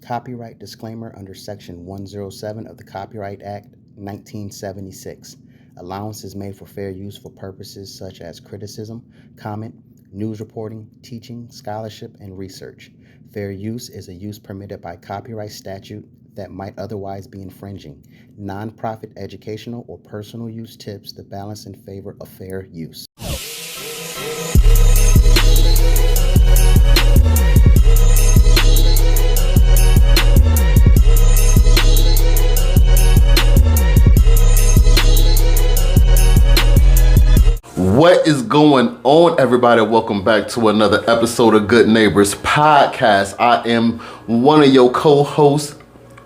copyright disclaimer under Section 107 of the Copyright Act 1976. Allowance is made for fair use for purposes such as criticism, comment, news reporting, teaching, scholarship, and research. Fair use is a use permitted by copyright statute that might otherwise be infringing. Non-profit educational or personal use tips the balance in favor of fair use. What is going on, everybody? Welcome back to another episode of Good Neighbors Podcast. I am one of your co-hosts,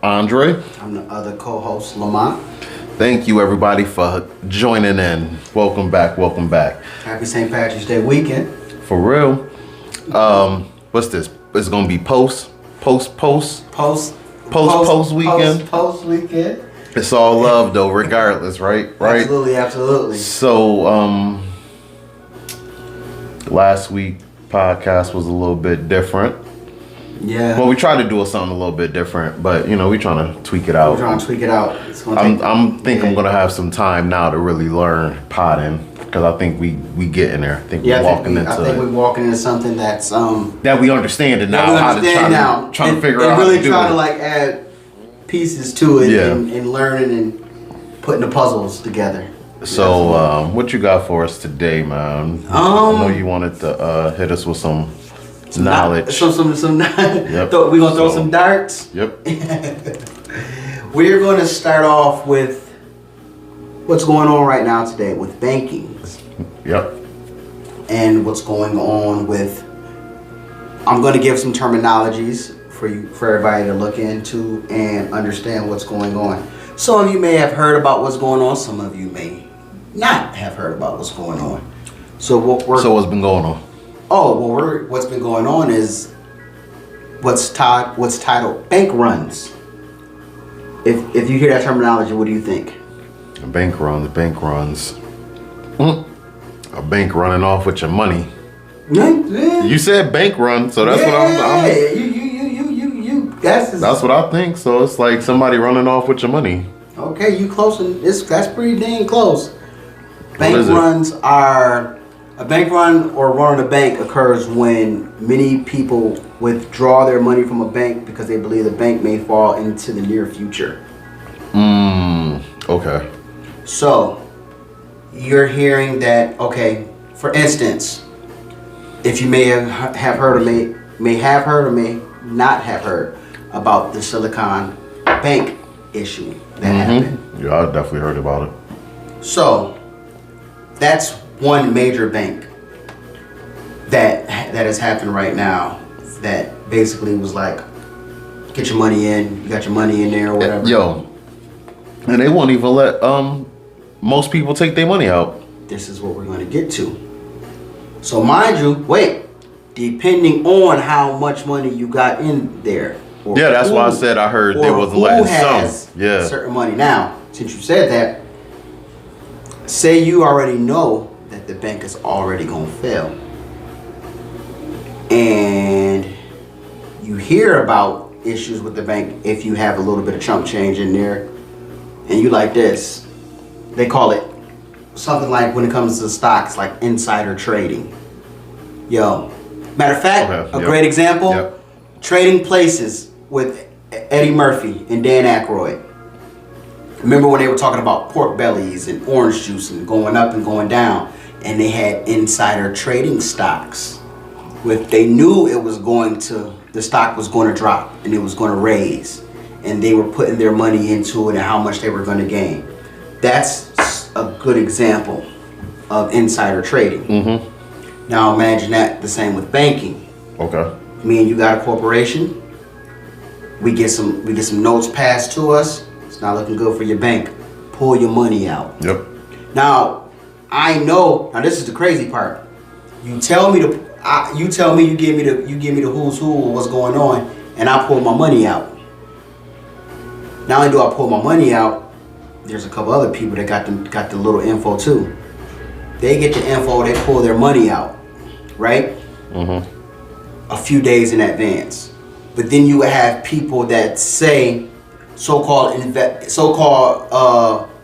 Andre. I'm the other co-host, Lamont. Thank you, everybody, for joining in. Welcome back. Happy St. Patrick's Day weekend. For real. What's this? It's gonna be post weekend. Post weekend. It's all love though, regardless, right? Absolutely. So, last week podcast was a little bit different. Yeah. Well, we tried to do something a little bit different, but we're trying to tweak it out. I'm gonna have some time now to really learn potting because I think we get in there. I think we're walking into something that's that we understand it now. Trying to figure out really how to do trying it. to like add pieces to it and learning and putting the puzzles together. So, what you got for us today, man? I know you wanted to hit us with some knowledge. Some Yep. We're gonna throw some darts. Yep. We're going to start off with what's going on right now today with banking. Yep. And what's going on with. I'm going to give some terminologies for everybody to look into and understand what's going on. Some of you may have heard about what's going on. Some of you may not have heard about what's going on. So what's been going on? What's been going on is what's titled bank runs. If you hear that terminology, what do you think? Bank runs. A bank running off with your money. Yeah. You said bank run, so that's what I'm That's what I think. So it's like somebody running off with your money. Okay, you close, and that's pretty dang close. Bank runs are a bank run or run on a bank occurs when many people withdraw their money from a bank because they believe the bank may fall into the near future. Okay. So you're hearing that. Okay, for instance, if you may have heard or may not have heard about the Silicon Bank issue that happened. Yeah, I definitely heard about it. So that's one major bank that has happened right now that basically was like, get your money in, you got your money in there or whatever. And they won't even let most people take their money out. This is what we're going to get to. So mind you, depending on how much money you got in there. Yeah, that's why I said I heard they wasn't letting some. Yeah. Certain money. Now, since you said that, say you already know that the bank is already going to fail. And you hear about issues with the bank if you have a little bit of chump change in there. And you like this. They call it something like, when it comes to stocks, like insider trading. Matter of fact, great example, Trading Places with Eddie Murphy and Dan Aykroyd. Remember when they were talking about pork bellies and orange juice and going up and going down, and they had insider trading stocks. They knew the stock was going to drop and it was going to raise, and they were putting their money into it and how much they were going to gain. That's a good example of insider trading. Now imagine that the same with banking. Okay. Me and you got a corporation. We get some notes passed to us. It's not looking good for your bank. Pull your money out. Yep. Now, I know. Now this is the crazy part. You tell me you give me the who's who of what's going on, and I pull my money out. Not only do I pull my money out, there's a couple other people that got the little info too. They get the info, they pull their money out, right? A few days in advance. But then you would have people that say so-called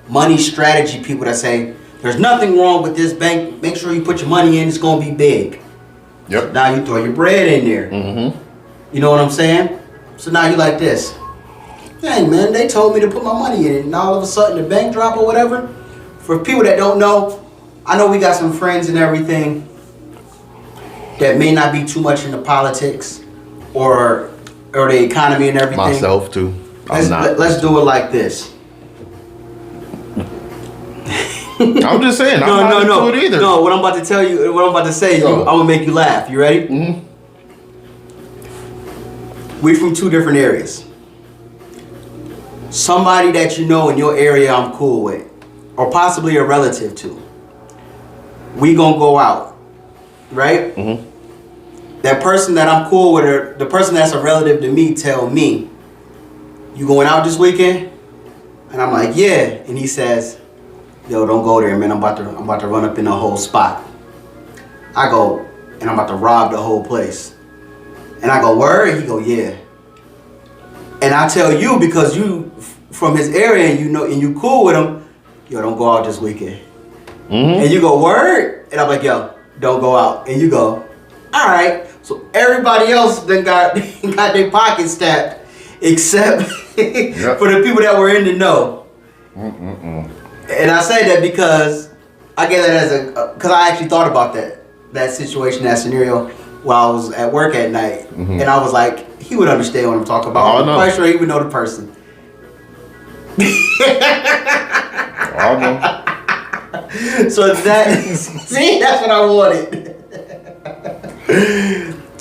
money strategy people that say there's nothing wrong with this bank. Make sure you put your money in. It's gonna be big. Yep. So now you throw your bread in there. Mm-hmm. You know what I'm saying? So now you like this. Hey man, they told me to put my money in it, and all of a sudden the bank drop or whatever. For people that don't know, I know we got some friends and everything that may not be too much into politics or the economy and everything. Myself too. Let's do it like this. I'm just saying. I'm not into it either. No, what I'm about to tell you, what I'm about to say, I'm gonna make you laugh. You ready? Mm-hmm. We from two different areas. Somebody that you know in your area I'm cool with, or possibly a relative to. We gonna go out, right? Mm-hmm. That person that I'm cool with, or the person that's a relative to me, tell me, "You going out this weekend?" And I'm like, "Yeah." And he says, "Yo, don't go there, man. I'm about to run up in the whole spot." I go, and I'm about to rob the whole place. And I go, "Word?" And he go, "Yeah." And I tell you, because you from his area and you know and you cool with him, "Yo, don't go out this weekend." Mm-hmm. And you go, "Word?" And I'm like, "Yo, don't go out." And you go, "All right." So everybody else then got their pockets stacked, except for the people that were in the know. And I say that because I get that as because I actually thought about that situation, that scenario, while I was at work at night, and I was like, he would understand what I'm talking about. I'm quite sure he would know the person. I know. So see, that's what I wanted.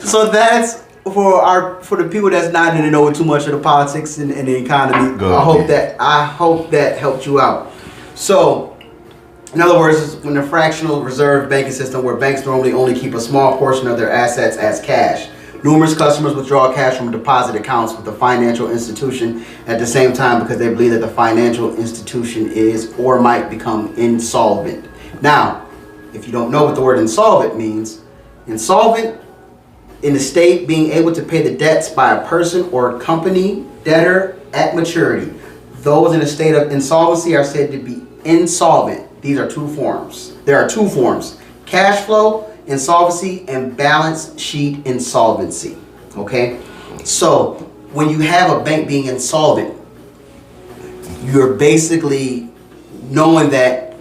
So that's for the people that's not in the know too much of the politics and the economy. Good. I hope that helped you out. So, in other words, when the fractional reserve banking system, where banks normally only keep a small portion of their assets as cash. Numerous customers withdraw cash from deposit accounts with the financial institution at the same time because they believe that the financial institution is or might become insolvent. Now, if you don't know what the word insolvent means, insolvent in the state being able to pay the debts by a person or company debtor at maturity. Those in a state of insolvency are said to be insolvent. These are two forms. There are two forms: cash flow insolvency and balance sheet insolvency. Okay? So, when you have a bank being insolvent, you're basically knowing that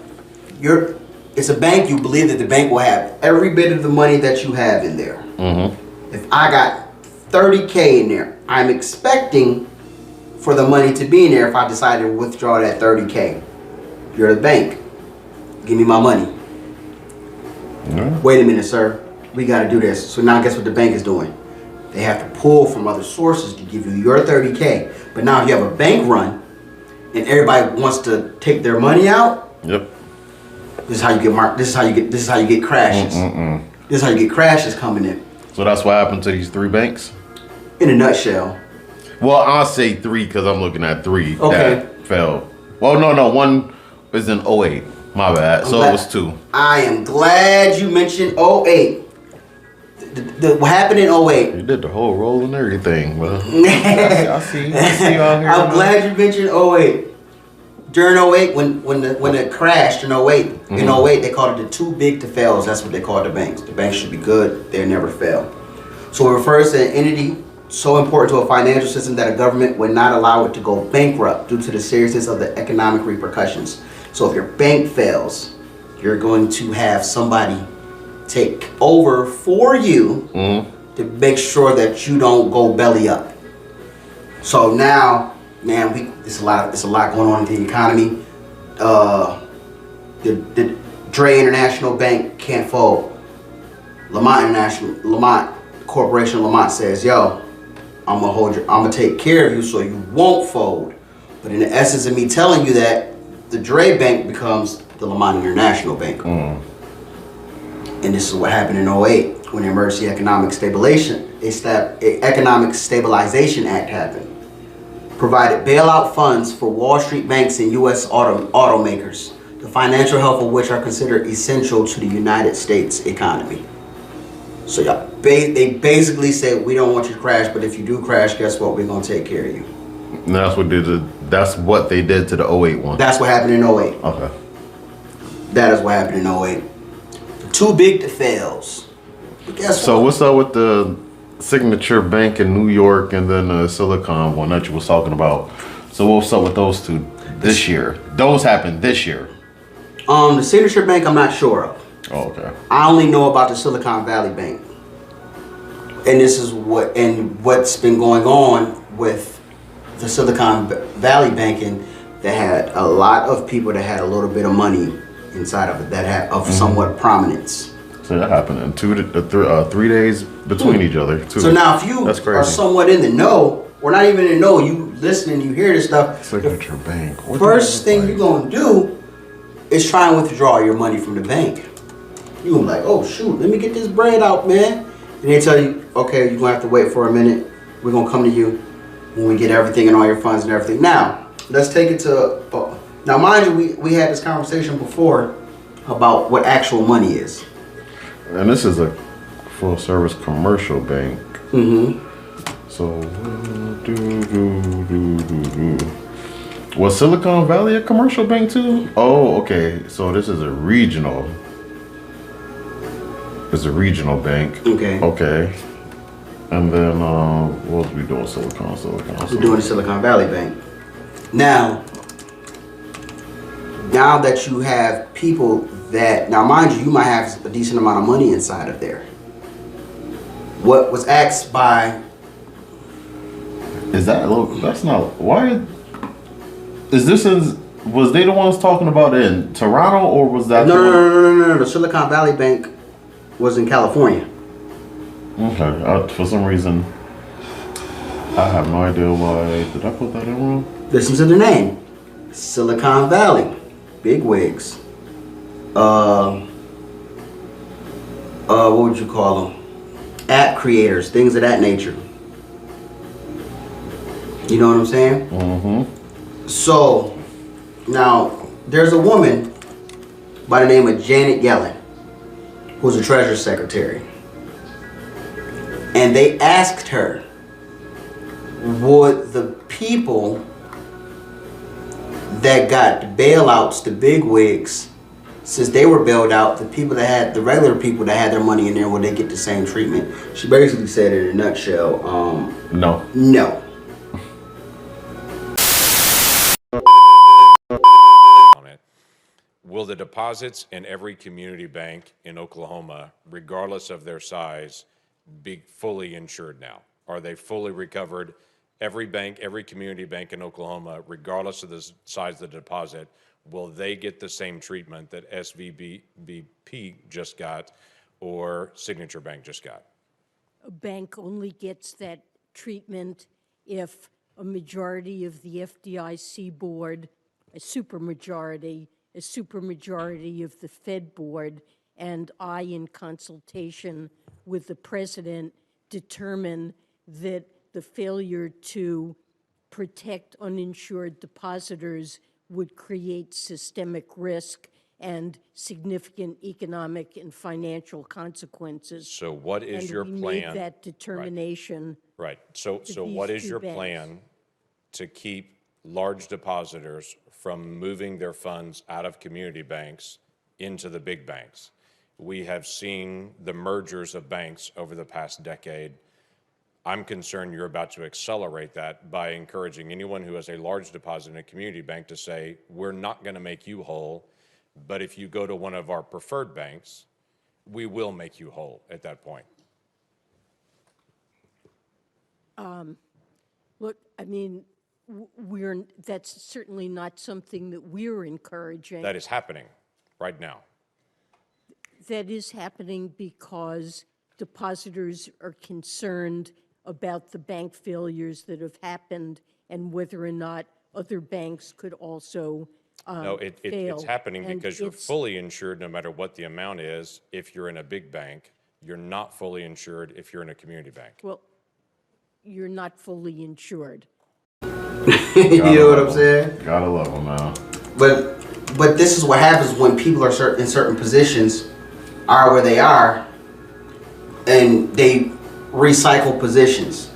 it's a bank, you believe that the bank will have every bit of the money that you have in there. Mm-hmm. If I got $30K in there, I'm expecting for the money to be in there if I decide to withdraw that $30K. You're the bank. Give me my money. Mm-hmm. Wait a minute, sir. We got to do this. So now guess what the bank is doing? They have to pull from other sources to give you your $30K. But now if you have a bank run and everybody wants to take their money out, Yep. this is how you get marked. This is how you get crashes. This is how you get crashes coming in. So that's what happened to these three banks? In a nutshell. Well, I'll say three because I'm looking at three that fell. Well, no, one was in 08. My bad. So it was two. I am glad you mentioned 08. What happened in 08? You did the whole roll and everything, bro. I see y'all here. I'm glad you mentioned 08. During 08, when it crashed in 08, in 08 they called it the too big to fails. That's what they called the banks. The banks should be good. They never fail. So it refers to an entity so important to a financial system that a government would not allow it to go bankrupt due to the seriousness of the economic repercussions. So if your bank fails, you're going to have somebody take over for you to make sure that you don't go belly up. So now, man, it's a lot going on in the economy. The Dre International Bank can't fold. Lamont Corporation, Lamont says, "Yo, I'm gonna take care of you so you won't fold." But in the essence of me telling you that, the Dre Bank becomes the Lamont International Bank. And this is what happened in 08 when the Emergency Economic Stabilization Act happened. Provided bailout funds for Wall Street banks and U.S. automakers, the financial health of which are considered essential to the United States economy. So y'all, They basically said, we don't want you to crash, but if you do crash, guess what? We're going to take care of you. And that's what they did to the '08 one. That's what happened in '08. Okay. That is what happened in '08. Too big to fails. But guess So what? what's up with the Signature Bank in New York and then the Silicon one that you was talking about? So what's up with those two this year? Those happened this year. The Signature Bank, I'm not sure of. Oh, okay. I only know about the Silicon Valley Bank. And this is what's been going on with the Silicon Valley banking, that had a lot of people that had a little bit of money inside of it, that had of somewhat prominence. So that happened in 3 days between each other. Too. So now if you are somewhat in the know, or not even in the know, you listening, you hear this stuff, Signature Bank. First thing you're going to do is try and withdraw your money from the bank. You're going to be like, oh shoot, let me get this bread out, man. And they tell you, okay, you're going to have to wait for a minute. We're going to come to you when we get everything and all your funds and everything. Now, let's take it to, now mind you, we had this conversation before about what actual money is. And this is a full service commercial bank. Mm-hmm. So, was Silicon Valley a commercial bank too? Oh, okay. So this is a regional. It's a regional bank. Okay. Okay. And then what was we doing? Silicon. We're doing the Silicon Valley Bank. Now that you have people that, now mind you, you might have a decent amount of money inside of there. What was asked by... Is that, look, that's not, why, is this, was they the ones talking about it in Toronto, or was that? No. The Silicon Valley Bank was in California. Okay, for some reason, I have no idea why. Did I put that in wrong? Listen to the name. Silicon Valley. Bigwigs. What would you call them? App creators, things of that nature. You know what I'm saying? Mm-hmm. So, now, there's a woman by the name of Janet Yellen, who's a Treasury Secretary. And they asked her, would the people that got the bailouts, the bigwigs, since they were bailed out, the regular people that had their money in there, would they get the same treatment? She basically said it in a nutshell, no. Will the deposits in every community bank in Oklahoma, regardless of their size, be fully insured now? Are they fully recovered? Every bank, every community bank in Oklahoma, regardless of the size of the deposit, will they get the same treatment that SVBP just got or Signature Bank just got? A bank only gets that treatment if a majority of the FDIC board, a supermajority of the Fed board, and I, in consultation with the president, determine that the failure to protect uninsured depositors would create systemic risk and significant economic and financial consequences. So what is And your we plan? made that determination. Right. So what is two your banks. plan to keep large depositors from moving their funds out of community banks into the big banks? We have seen the mergers of banks over the past decade. I'm concerned you're about to accelerate that by encouraging anyone who has a large deposit in a community bank to say, we're not going to make you whole, but if you go to one of our preferred banks, we will make you whole at that point. Look, I mean, that's certainly not something that we're encouraging. That is happening right now. That is happening because depositors are concerned about the bank failures that have happened and whether or not other banks could also No, fail. it's happening And because you're it's- fully insured no matter what the amount is if you're in a big bank. You're not fully insured if you're in a community bank. Well, you're not fully insured. You know what I'm saying? Gotta love them now. But this is what happens when people are in certain positions, are where they are. and they recycle positions,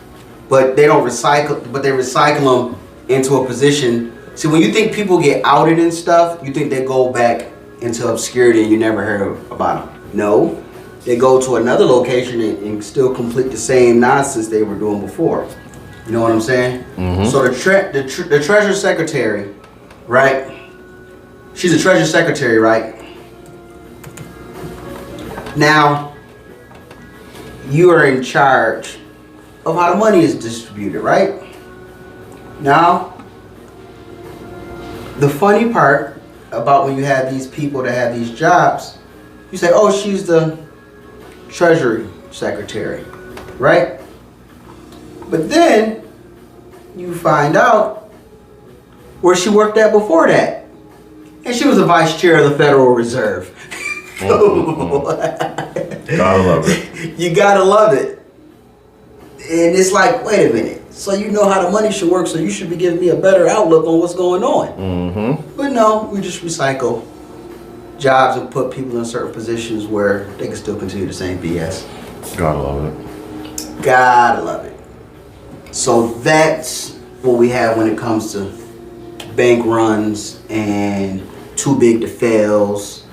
but they don't recycle, but they recycle them into a position. See, when you think people get outed and stuff, you think they go back into obscurity and you never heard about them. No, they go to another location and still complete the same nonsense they were doing before. You know what I'm saying? Mm-hmm. So the treasury secretary, right? She's a treasury secretary, right? Now, you are in charge of how the money is distributed, right? Now, the funny part about when you have these people that have these jobs, you say, oh, she's the treasury secretary, right? But then you find out where she worked at before that. And she was the vice chair of the Federal Reserve. Gotta love it. You gotta love it. And it's like, wait a minute. So you know how the money should work, so you should be giving me a better outlook on what's going on. Mm-hmm. But no, we just recycle jobs and put people in certain positions where they can still continue the same BS. Gotta love it. Gotta love it. So that's what we have when it comes to bank runs and too big to fails.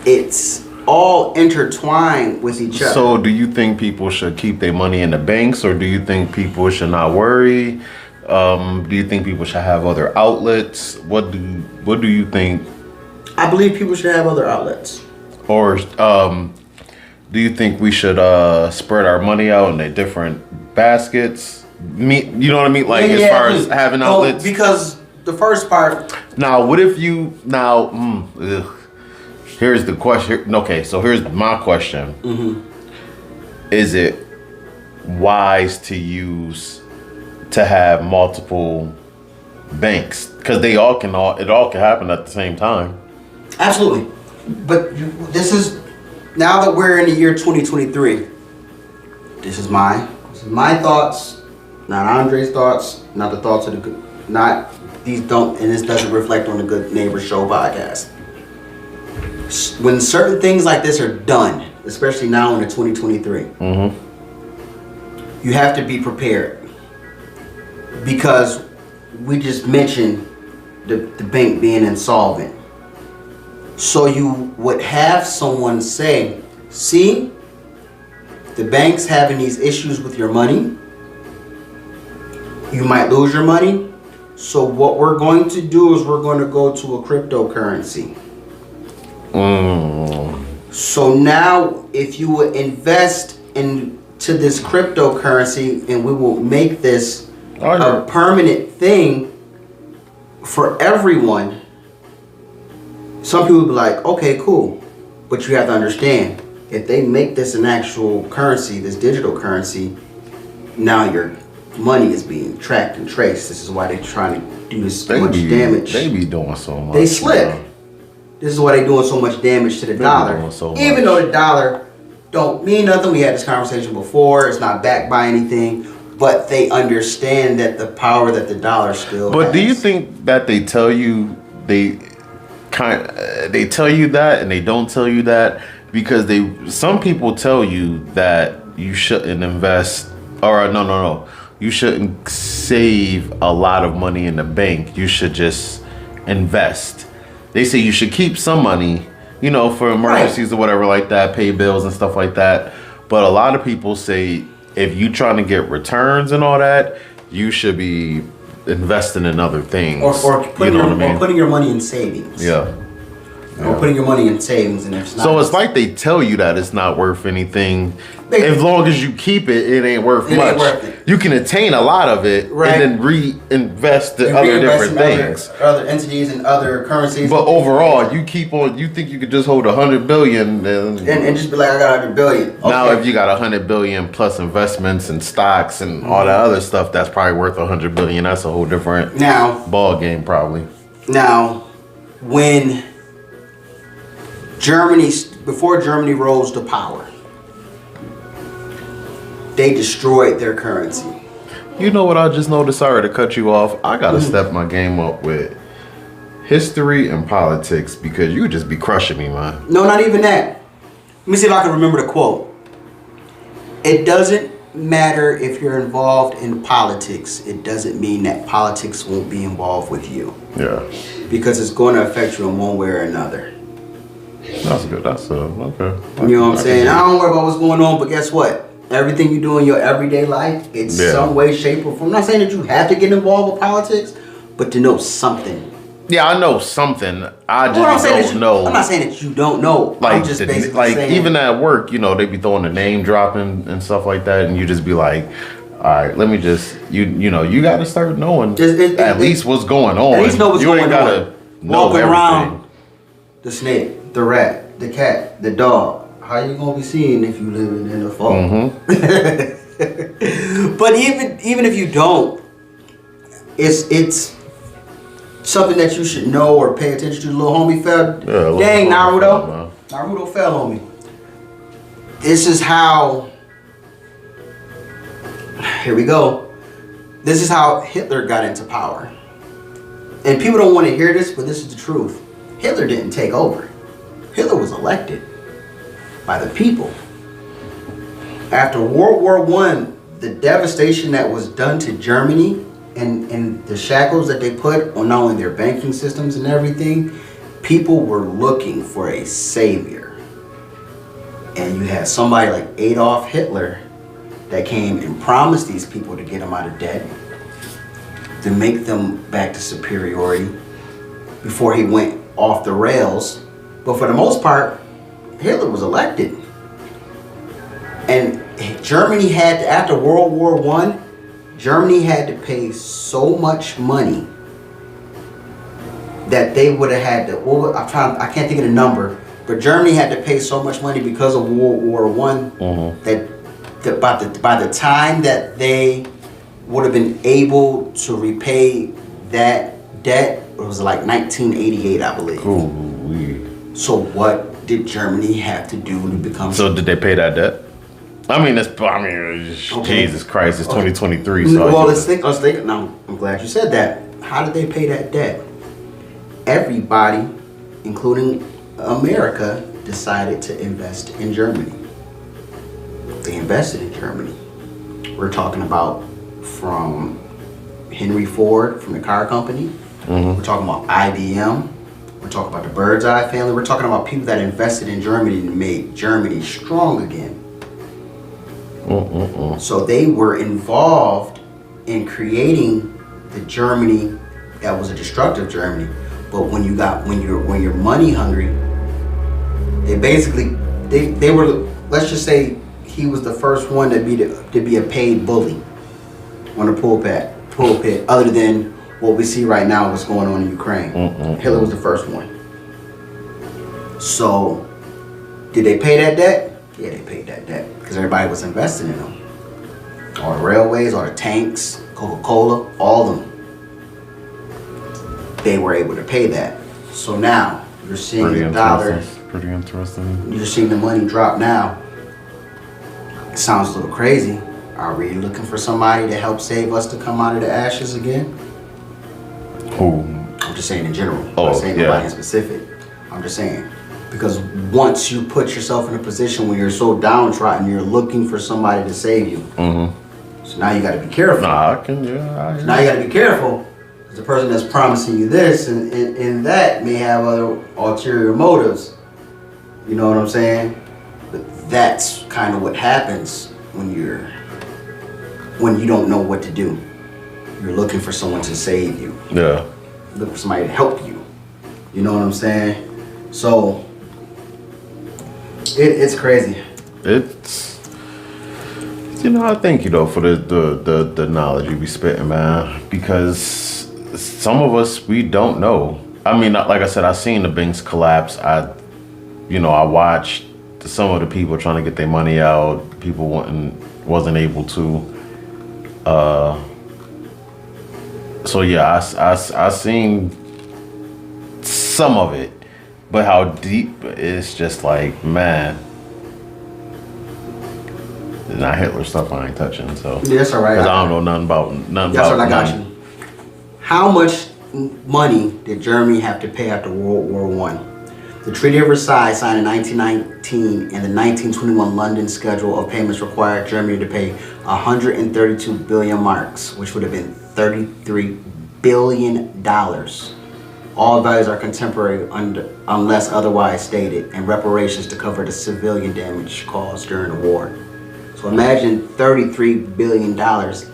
It's all intertwined with each other. So do you think people should keep their money in the banks, or do you think people should not worry? Do you think people should have other outlets? What do you think? I believe people should have other outlets. Or do you think we should spread our money out in the different baskets? You know what I mean? Like, as far as having outlets? Because the first part. Now, what if you here's the question. Okay, so here's my question. Mm-hmm. Is it wise to have multiple banks? Because it all can happen at the same time. Absolutely. But this is, now that we're in the year 2023, this is my thoughts, not Andre's thoughts, not the thoughts of the good, and this doesn't reflect on the Good Neighbor Show podcast. When certain things like this are done, especially now in the 2023, mm-hmm. you have to be prepared, because we just mentioned the bank being insolvent. So you would have someone say, see, the bank's having these issues with your money. You might lose your money. So what we're going to do is we're going to go to a cryptocurrency. So now if you would invest into this cryptocurrency, and we will make this a permanent thing for everyone, some people will be like, okay, cool. But you have to understand, if they make this an actual currency, this digital currency, now your money is being tracked and traced. This is why they're trying to do this much damage. They be doing so much. They slick. This is why they're doing so much damage to the dollar. Even though the dollar don't mean nothing. We had this conversation before. It's not backed by anything. But they understand that the power that the dollar still has. Do you think that they tell you they tell you that and they don't tell you that? Because some people tell you that you shouldn't invest, or no. You shouldn't save a lot of money in the bank. You should just invest. They say you should keep some money, for emergencies or whatever like that, pay bills and stuff like that. But a lot of people say if you're trying to get returns and all that, you should be investing in other things. Or putting your money in savings. Yeah. Or putting your money in savings, and it's not. So it's like they tell you that it's not worth anything. As long as you keep it, it ain't worth much. Ain't worth it. You can attain a lot of it, right, and then reinvest in other different things, other entities and other currencies. But overall, you keep on. You think you could just hold 100 billion and just be like, I got 100 billion. Okay. Now, if you got 100 billion plus investments and stocks and all that other stuff, that's probably worth 100 billion. That's a whole different ball game, probably. Now, when before Germany rose to power, they destroyed their currency. You know what I just noticed? Sorry to cut you off. I gotta step my game up with history and politics, because you just be crushing me, man. No, not even that. Let me see if I can remember the quote. It doesn't matter if you're involved in politics. It doesn't mean that politics won't be involved with you. Yeah. Because it's going to affect you in one way or another. That's good. That's okay. You know what I'm saying? I don't worry about what's going on, but guess what? Everything you do in your everyday life, it's some way, shape, or form. I'm not saying that you have to get involved with politics, but to know something. Yeah, I know something. I just don't know. I'm not saying that you don't know. Like, I'm just basically saying, even at work, you know, they be throwing the name dropping and stuff like that, and you just be like, all right, let me just, you know, you got to start knowing at least what's going on. At least know what's you going ain't gotta on. know Walking everything. around the snake, the rat, the cat, the dog. How you gonna be seeing if you living in a fog? But even if you don't, it's something that you should know or pay attention to. The little homie fell. Dang, Naruto. Naruto fell on me. This is how. Here we go. This is how Hitler got into power. And people don't want to hear this, but this is the truth. Hitler didn't take over. Hitler was elected by the people. After World War I, the devastation that was done to Germany and the shackles that they put on not only their banking systems and everything, people were looking for a savior. And you had somebody like Adolf Hitler that came and promised these people to get them out of debt, to make them back to superiority before he went off the rails. But for the most part, Hitler was elected. And Germany had, after World War I, Germany had to pay so much money that they would have had to, I can't think of the number, but Germany had to pay so much money because of World War I that by the time that they would have been able to repay that debt, it was like 1988, I believe. Ooh. So what did Germany have to do to become? So did they pay that debt? Jesus Christ, it's 2023. So well, let's think. Now, I'm glad you said that. How did they pay that debt? Everybody, including America, decided to invest in Germany. They invested in Germany. We're talking about from Henry Ford, from the car company. We're talking about IBM. We're talking about the Bird's Eye family. We're talking about people that invested in Germany and made Germany strong again. So they were involved in creating the Germany that was a destructive Germany. But when you're money hungry, they basically they were, let's just say he was the first one to be a paid bully on the pulpit, other than what we see right now, what's going on in Ukraine. Hitler was the first one. So did they pay that debt? Yeah, they paid that debt because everybody was investing in them. All the railways, all the tanks, Coca-Cola, all of them. They were able to pay that. So now you're seeing the dollar. Pretty interesting. You're seeing the money drop now. It sounds a little crazy. Are we looking for somebody to help save us to come out of the ashes again? Who? I'm just saying in general. I'm Oh, not saying nobody in specific. I'm just saying. Because once you put yourself in a position where you're so downtrodden, you're looking for somebody to save you. So now you got to be careful. Nah, I can, Now you got to be careful. Because the person that's promising you this and that may have other ulterior motives. You know what I'm saying? But that's kind of what happens when you don't know what to do. You're looking for someone to save you. Yeah. Look for somebody to help you. You know what I'm saying? So it's crazy. It's, I thank you though for the knowledge you be spitting, man. Because some of us, we don't know. I mean, like I said, I seen the banks collapse. I watched some of the people trying to get their money out. People wasn't able to. So yeah, I seen some of it, but how deep it's just like, man. Not Hitler stuff I ain't touching. So yeah, that's all right. Cause I don't know nothing about. That's what I got you. How much money did Germany have to pay after World War I? The Treaty of Versailles, signed in 1919, and the 1921 London Schedule of Payments required Germany to pay 132 billion marks, which would have been $33 billion. All values are contemporary unless otherwise stated, and reparations to cover the civilian damage caused during the war. So imagine $33 billion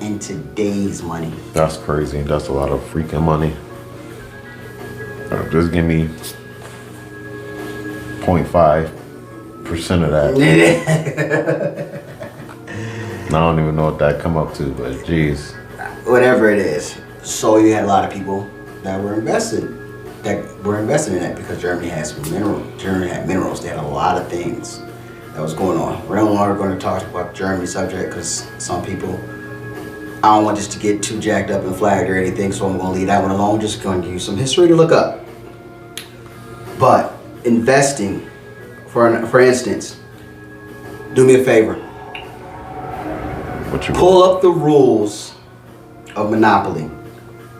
in today's money. That's crazy. That's a lot of freaking money. Just give me 0.5% of that. I don't even know what that come up to, but geez. Whatever it is. So you had a lot of people that were invested in that because Germany has Germany had minerals. They had a lot of things that was going on. We're no longer going to talk about the Germany subject because some people, I don't want this to get too jacked up and flagged or anything, so I'm going to leave that one alone. Just going to give you some history to look up. But investing, for instance, do me a favor. What you pull up the rules of Monopoly.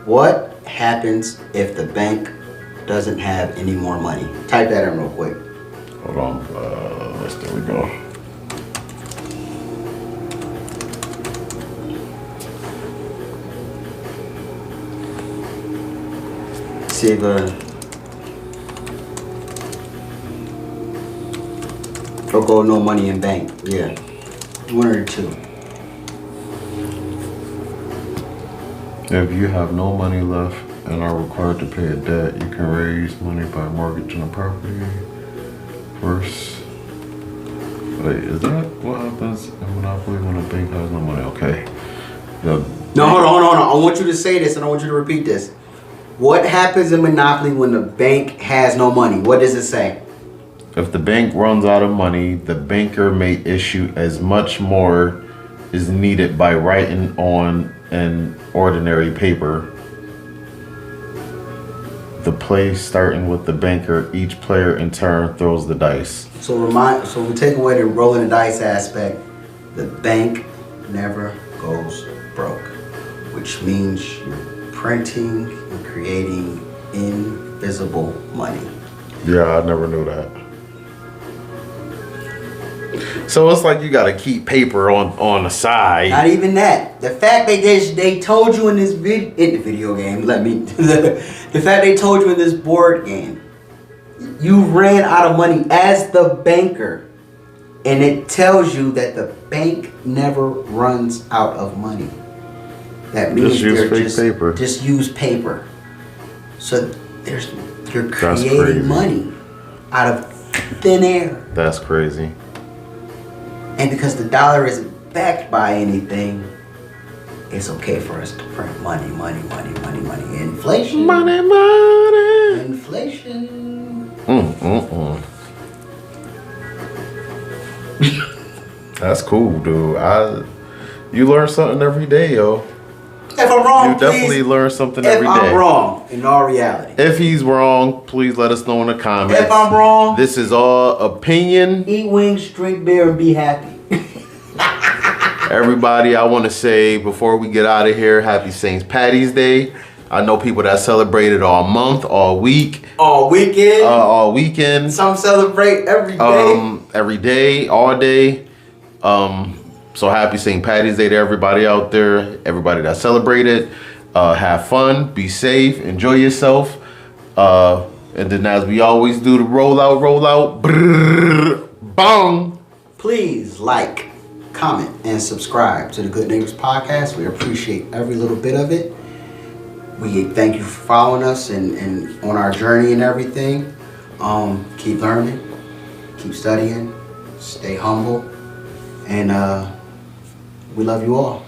What happens if the bank doesn't have any more money? Type that in real quick. Hold on. There we go. See if or go no money in bank. Yeah. One or two. If you have no money left and are required to pay a debt, you can raise money by mortgaging a property. First, wait, is that what happens in Monopoly when a bank has no money? Okay. No, hold on. I want you to say this and I want you to repeat this. What happens in Monopoly when the bank has no money? What does it say? If the bank runs out of money, the banker may issue as much more is needed by writing on an ordinary paper. The play starting with the banker, each player in turn throws the dice. So we take away the rolling the dice aspect. The bank never goes broke, which means you're printing and creating invisible money. Yeah, I never knew that. So it's like you gotta keep paper on the side. Not even that. The fact they told you in this video game, the fact they told you in this board game, you ran out of money as the banker, and it tells you that the bank never runs out of money. That means paper. Just use paper. So you're creating money out of thin air. That's crazy. And because the dollar isn't backed by anything, it's okay for us to print money. Inflation. Money. Inflation. That's cool, dude. You learn something every day, yo. If I'm wrong, you definitely learn something every day. If I'm wrong, in all reality. If he's wrong, please let us know in the comments. If I'm wrong, this is all opinion. Eat wings, drink beer, and be happy. Everybody, I want to say before we get out of here, happy St. Patty's Day. I know people that celebrated all month, all week. All weekend. All weekend. Some celebrate every day. Every day, all day. So happy St. Patty's Day to everybody out there. Everybody that celebrated. Have fun. Be safe. Enjoy yourself. And then as we always do, the roll out. Brrr, bong. Please like, comment, and subscribe to the Good Neighbors Podcast. We appreciate every little bit of it. We thank you for following us and on our journey and everything. Keep learning, keep studying, stay humble, and we love you all.